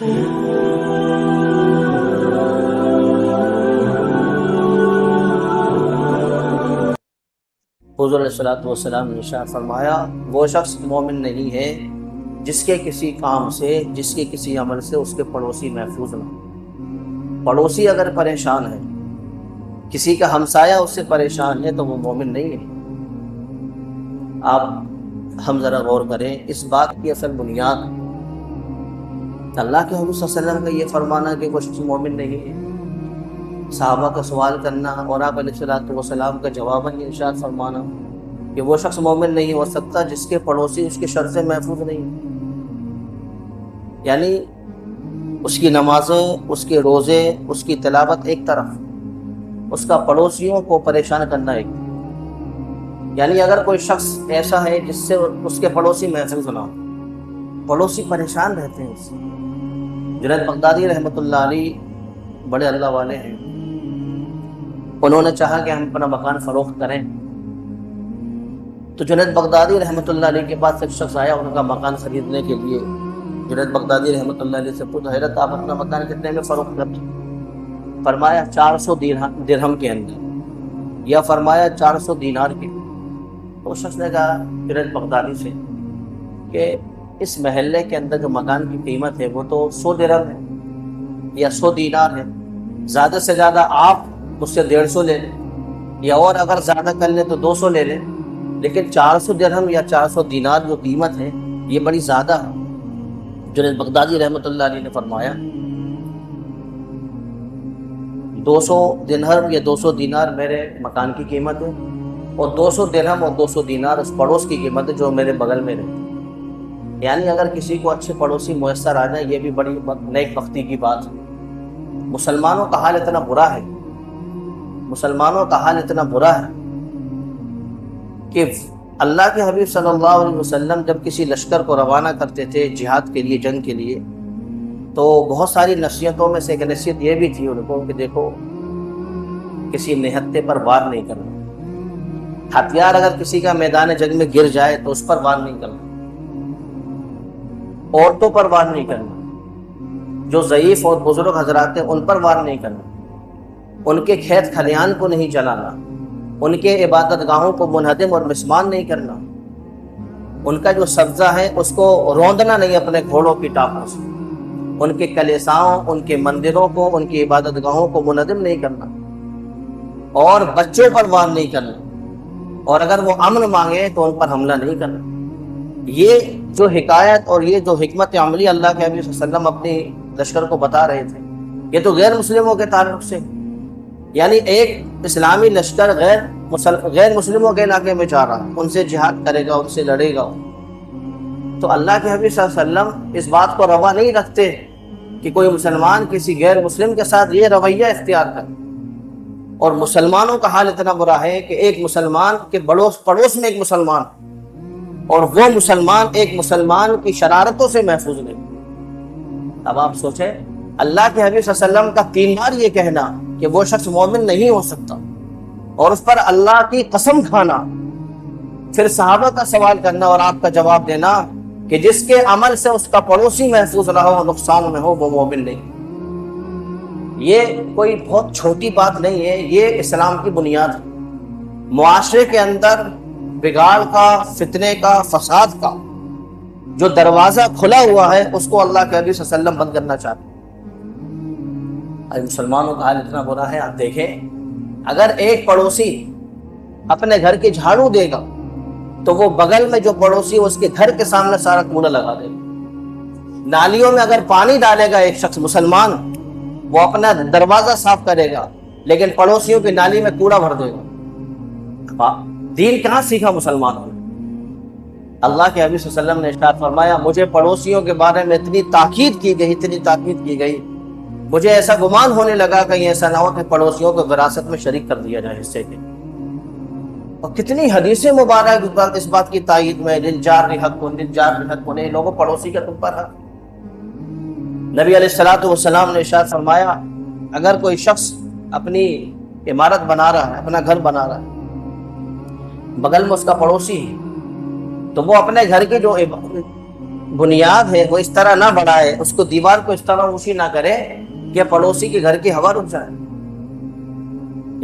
حضور علیہ الصلوۃ والسلام نے ارشاد فرمایا وہ شخص مومن نہیں ہے جس کے کسی کام سے، جس کے کسی عمل سے اس کے پڑوسی محفوظ نہ ہو۔ پڑوسی اگر پریشان ہے، کسی کا ہمسایہ اس سے پریشان ہے تو وہ مومن نہیں ہے۔ ہم ذرا غور کریں اس بات کی اصل بنیاد اللہ کے حضور صلی اللہ علیہ وسلم کا یہ فرمانا کہ وہ شخص مومن نہیں ہے، صحابہ کا سوال کرنا اور آپ علیہ الصلوۃ والسلام کا جواباً یہ ارشاد فرمانا کہ وہ شخص مومن نہیں ہو سکتا جس کے پڑوسی اس کے شر سے محفوظ نہیں ہے۔ یعنی اس کی نمازیں، اس کے روزے، اس کی تلاوت ایک طرف، اس کا پڑوسیوں کو پریشان کرنا ایک طرف۔ یعنی اگر کوئی شخص ایسا ہے جس سے اس کے پڑوسی محفوظ نہ ہو، پڑوسی پریشان رہتے ہیں اس سے۔ جنید بغدادی رحمۃ اللہ علیہ بڑے اللہ والے ہیں، انہوں نے چاہا کہ ہم اپنا مکان فروخت کریں، تو جنید بغدادی رحمۃ اللہ علیہ کے پاس ایک شخص آیا ان کا مکان خریدنے کے لیے۔ جنید بغدادی رحمۃ اللہ علیہ سے پوچھا، حضرت آپ اپنا مکان کتنے میں فروخت کرتے ہیں؟ فرمایا 400 درہم کے اندر، یا فرمایا 400 دینار کے۔ تو اس شخص نے کہا جنید بغدادی سے کہ اس محلے کے اندر جو مکان کی قیمت ہے وہ تو 100 درہم ہے یا 100 دینار ہے، زیادہ سے زیادہ آپ اس سے 150 لے لیں، یا اور اگر زیادہ کر لیں تو 200 لے لیں، لیکن 400 درہم یا 400 دینار جو قیمت ہے یہ بڑی زیادہ ہے۔ جنید بغدادی رحمۃ اللہ علیہ نے فرمایا 200 درہم یا 200 دینار میرے مکان کی قیمت ہے، اور 200 درہم اور 200 دینار اس پڑوس کی قیمت ہے جو میرے بغل میں رہتے۔ یعنی اگر کسی کو اچھے پڑوسی میسر آ جائیں یہ بھی بڑی نیک بختی کی بات ہے۔ مسلمانوں کا حال اتنا برا ہے، مسلمانوں کا حال اتنا برا ہے کہ اللہ کے حبیب صلی اللہ علیہ وسلم جب کسی لشکر کو روانہ کرتے تھے جہاد کے لیے، جنگ کے لیے، تو بہت ساری نصیحتوں میں سے ایک نصیحت یہ بھی تھی ان کو کہ دیکھو کسی نہتے پر وار نہیں کرنا، ہتھیار اگر کسی کا میدان جنگ میں گر جائے تو اس پر وار نہیں کرنا، عورتوں پر وار نہیں کرنا، جو ضعیف اور بزرگ حضرات ہیں ان پر وار نہیں کرنا، ان کے کھیت کھلیان کو نہیں جلانا، ان کے عبادت گاہوں کو منہدم اور مسمان نہیں کرنا، ان کا جو سبزہ ہے اس کو روندنا نہیں اپنے گھوڑوں کی ٹاپوں سے، ان کے کلیساؤں، ان کے مندروں کو، ان کی عبادت گاہوں کو منہدم نہیں کرنا، اور بچوں پر وار نہیں کرنا، اور اگر وہ امن مانگے تو ان پر حملہ نہیں کرنا۔ یہ جو حکایت اور یہ جو حکمت عملی اللہ کے حبیب صلی اللہ علیہ وسلم اپنی لشکر کو بتا رہے تھے، یہ تو غیر مسلموں کے تعلق سے، یعنی ایک اسلامی لشکر غیر مسلموں کے علاقے میں جا رہا، ان سے جہاد کرے گا، ان سے لڑے گا، تو اللہ کے حبیب صلی اللہ علیہ وسلم اس بات کو روا نہیں رکھتے کہ کوئی مسلمان کسی غیر مسلم کے ساتھ یہ رویہ اختیار کرے۔ اور مسلمانوں کا حال اتنا برا ہے کہ ایک مسلمان کے پڑوس میں ایک مسلمان، اور وہ مسلمان ایک مسلمان کی شرارتوں سے محفوظ نہیں۔ اب آپ سوچیں اللہ کے حبیب صلی اللہ علیہ وسلم کا 3 بار یہ کہنا کہ وہ شخص مومن نہیں ہو سکتا، اور اس پر اللہ کی قسم کھانا، پھر صحابہ کا سوال کرنا اور آپ کا جواب دینا کہ جس کے عمل سے اس کا پڑوسی محفوظ نہ ہو، نقصان میں ہو، وہ مومن نہیں۔ یہ کوئی بہت چھوٹی بات نہیں ہے، یہ اسلام کی بنیاد ہے۔ معاشرے کے اندر بگاڑ کا، فتنے کا، فساد کا جو دروازہ کھلا ہوا ہے اس کو اللہ کے حبیب صلی اللہ علیہ وسلم بند کرنا چاہتے ہیں۔ مسلمانوں کا حال اتنا برا ہے، آپ دیکھیں اگر ایک پڑوسی اپنے گھر کی جھاڑو دے گا تو وہ بغل میں جو پڑوسی اس کے گھر کے سامنے سارا کوڑا لگا دے گا۔ نالیوں میں اگر پانی ڈالے گا ایک شخص مسلمان، وہ اپنا دروازہ صاف کرے گا لیکن پڑوسیوں کی نالی میں کوڑا بھر دے گا۔ دین کہاں سیکھا مسلمانوں نے؟ اللہ کے حبیب صلی اللہ علیہ وسلم نے ارشاد فرمایا مجھے پڑوسیوں کے بارے میں اتنی تاکید کی گئی، مجھے ایسا گمان ہونے لگا کہیں ایسا نہ ہو کہ پڑوسیوں کو وراثت میں شریک کر دیا جائے حصے کے۔ اور کتنی حدیثیں مبارک اس بات کی تائید میں، للجار حق، لوگوں پڑوسی کا تم پر حق۔ نبی علیہ الصلوۃ والسلام نے ارشاد فرمایا اگر کوئی شخص اپنی عمارت بنا رہا ہے، اپنا گھر بنا رہا ہے، بغل میں اس کا پڑوسی ہے، تو وہ اپنے گھر کی جو بنیاد ہے وہ اس طرح نہ بڑھائے، اس کو دیوار کو اس طرح اونچی نہ کرے کہ پڑوسی کے گھر کی ہوا رک جائے،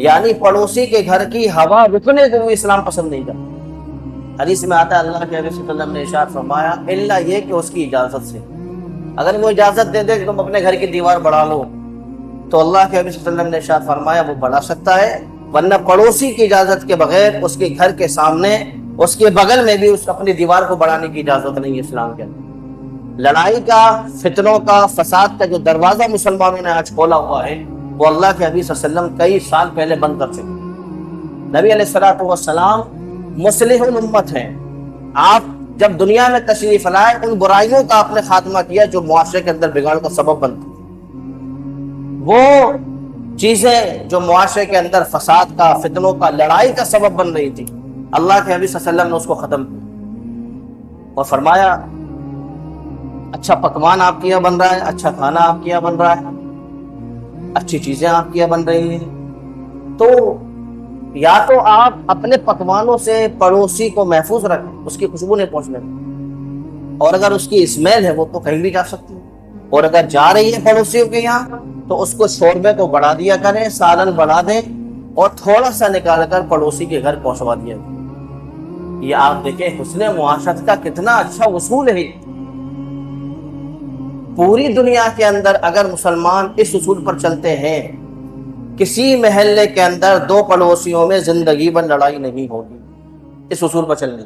یعنی پڑوسی کے گھر کی ہوا رکنے کو وہ اسلام پسند نہیں کرتا۔ حدیث میں آتا ہے اللہ کے نبی صلی اللہ علیہ وسلم نے ارشاد فرمایا الا یہ کہ اس کی اجازت سے، اگر وہ اجازت دے دے کہ تم اپنے گھر کی دیوار بڑھا لو تو اللہ کے نبی صلی اللہ علیہ وسلم نے ارشاد فرمایا وہ بڑھا سکتا ہے، ورنہ پڑوسی کی اجازت کے بغیر اس کے گھر کے سامنے، اس کے بغل میں بھی اس اپنی دیوار کو بڑھانے کی اجازت نہیں ہے اسلام کے اندر۔ لڑائی کا، فتنوں کا، فساد کا جو دروازہ مسلمانوں نے آج کھولا ہوا ہے وہ اللہ کے حبیب صلی اللہ علیہ وسلم کئی سال پہلے بند کر چکے۔ نبی علیہ الصلوۃ والسلام مصلح الامت ہیں، آپ جب دنیا میں تشریف لائے ان برائیوں کا آپ نے خاتمہ کیا جو معاشرے کے اندر بگاڑ کا سبب بنتی، وہ چیزیں جو معاشرے کے اندر فساد کا، فتنوں کا، لڑائی کا سبب بن رہی تھی، اللہ کے حبیب صلی اللہ علیہ وسلم نے اس کو ختم کیا اور فرمایا اچھا پکوان آپ کے یہاں بن رہا ہے، اچھا کھانا آپ کے یہاں بن رہا ہے، اچھی چیزیں آپ کے یہاں بن رہی ہیں، تو یا تو آپ اپنے پکوانوں سے پڑوسی کو محفوظ رکھیں، اس کی خوشبو نہیں پہنچنے دیں، اور اگر اس کی اسمیل ہے وہ تو کہیں بھی جا سکتی ہے، اور اگر جا رہی ہے پڑوسیوں کے یہاں تو اس کو شوربے کو بڑھا دیا کریں، سالن بڑھا دیں اور تھوڑا سا نکال کر پڑوسی کے گھر پہنچوا دیا کریں۔ یہ آپ دیکھیں حسن معاشرت کا کتنا اچھا اصول ہے۔ پوری دنیا کے اندر اگر مسلمان اس اصول پر چلتے ہیں، کسی محلے کے اندر دو پڑوسیوں میں زندگی بھر لڑائی نہیں ہوگی، اس اصول پر چلنے۔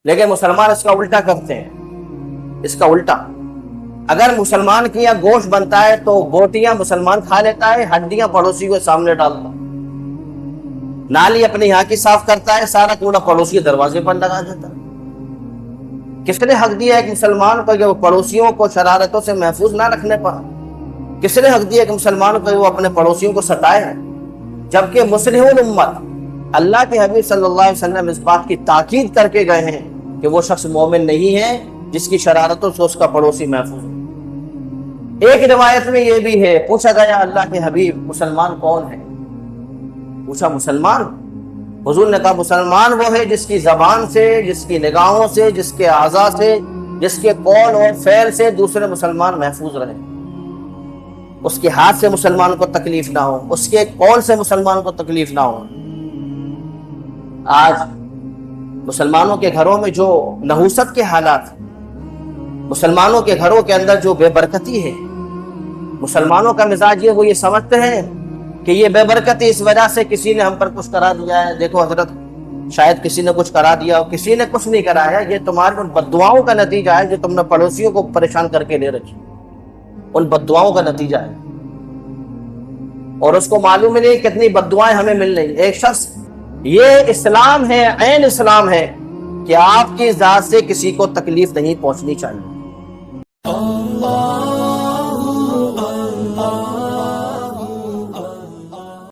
لیکن مسلمان اس کا الٹا کرتے ہیں، اس کا الٹا۔ اگر مسلمان کے یہاں گوشت بنتا ہے تو بوٹیاں مسلمان کھا لیتا ہے، ہڈیاں پڑوسی کو سامنے ڈالتا ہے، نالی اپنے یہاں کی صاف کرتا ہے، سارا کوڑا پڑوسی کے دروازے پر لگا دیتا ہے۔ کس نے حق دیا ہے کہ مسلمان کو کہ وہ پڑوسیوں کو شرارتوں سے محفوظ نہ رکھنے پر؟ کس نے حق دیا کہ مسلمان کو وہ اپنے پڑوسیوں کو ستائے؟ جبکہ مصلح الامت اللہ کے حبیب صلی اللہ علیہ وسلم اس بات کی تاکید کر کے گئے ہیں کہ وہ شخص مومن نہیں ہے جس کی شرارتوں سے اس کا پڑوسی محفوظ ہو۔ ایک روایت میں یہ بھی ہے، پوچھا گیا اللہ کے حبیب مسلمان کون ہے؟ پوچھا مسلمان؟ حضور نے کہا مسلمان وہ ہے جس کی زبان سے، جس کی نگاہوں سے، جس کے اعضاء سے، جس کے قول اور فعل سے دوسرے مسلمان محفوظ رہے، اس کے ہاتھ سے مسلمان کو تکلیف نہ ہو، اس کے قول سے مسلمان کو تکلیف نہ ہو۔ آج مسلمانوں کے گھروں میں جو نحوست کے حالات، مسلمانوں کے گھروں کے اندر جو بے برکتی ہے، مسلمانوں کا مزاج یہ، وہ یہ سمجھتے ہیں کہ یہ بے برکتی اس وجہ سے کسی نے ہم پر کچھ کرا دیا ہے، دیکھو حضرت شاید کسی نے کچھ کرا دیا، کسی نے کچھ نہیں کرایا، یہ تمہاری ان بد دعاؤں کا نتیجہ ہے جو تم نے پڑوسیوں کو پریشان کر کے لے رکھی، ان بد دعاؤں کا نتیجہ ہے، اور اس کو معلوم ہی نہیں کتنی بد دعائیں ہمیں مل رہی۔ ایک شخص، یہ اسلام ہے، عین اسلام ہے کہ آپ کی ذات سے کسی کو تکلیف نہیں پہنچنی چاہیے۔